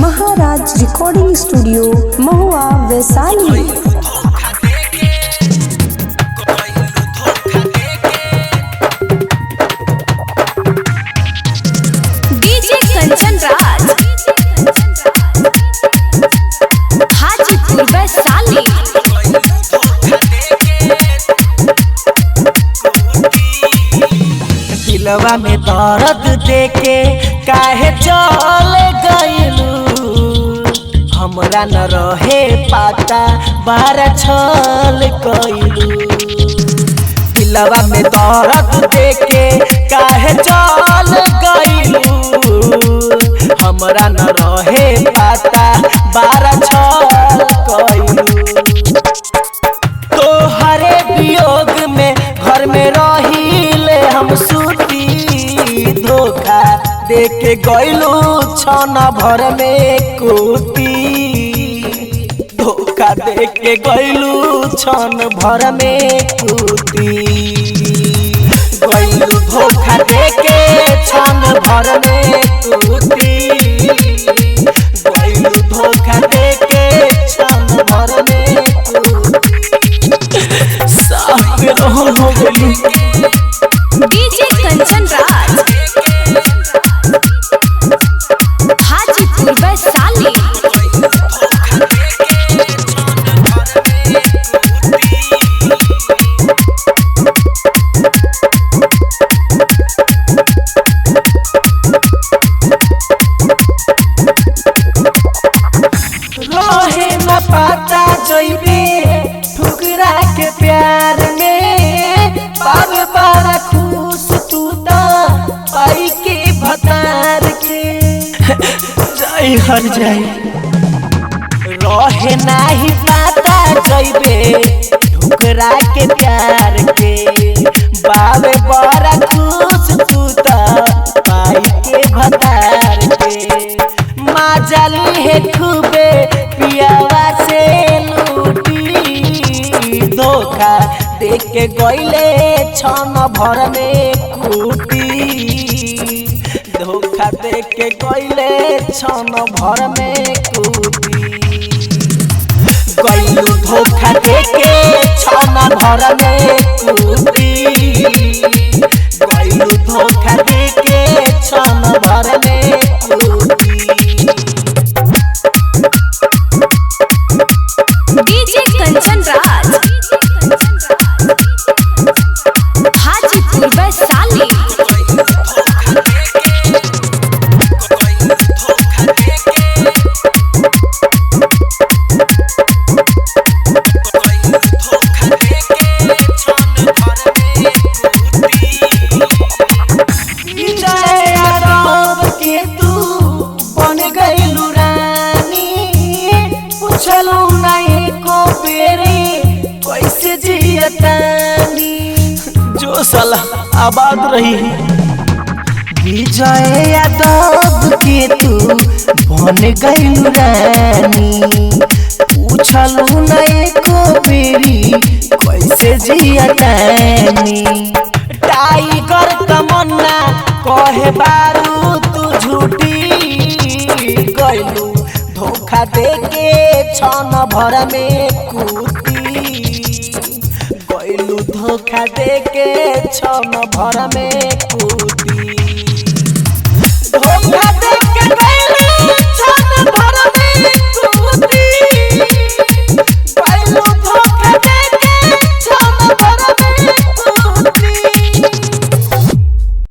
महाराज recording studio महुआ Vaishali. DJ Kanchan Raj Hajipur Vaishali. दिलवा में दर्द देके काहे चल गइलू, हमरा न रहे पाता बारा छल कइलू। दिलवा में दर्द देके काहे चल गइलू, हमरा न रहे पाता बारा छल कइलू। तोहरे वियोग में घर में रहिले हम सूती, धोखा देके गइलू छन भर में कूती। धोखा देके गइलू छन भर में कूती। गइलू धोखा देके छन भर में कूती। गइलू धोखा देके छन भर में कूती। साफ रहल हो गइलू। डीजे कंचन राज हाजीपुर वैशाली। रहे न पता जइबे ठुकरा के प्यार में, बार बार खुश तू तो पाई के भतार के। जय हर जय रहे नाही पता जइबे ठुकरा के प्यार के, बाबे बड़ा खुश तू तो पाई के भतार के। माजली है खूबे पियावा से लूटी, धोखा देके गइले छन भर में कूटी। धोखा देके गइले छन भर में कूटी। गइलू धोखा देके छन भर में कूटी। गइलू धोखा देके छन भर में कूटी। डीजे कंचन राज हाजीपुर वैशाली। कैसे जियतानी जो साला आबाद रही। विजय यादव के तू बन गइलू रानी, पूछलू नहीं को बेरी कैसे जियतानी। टाइगर तमन्ना कहे बारू तू झूठी, गइलू धोखा देके छन भर में कूती। गइलू धोखा देके छन भर में कूती। धोखा देके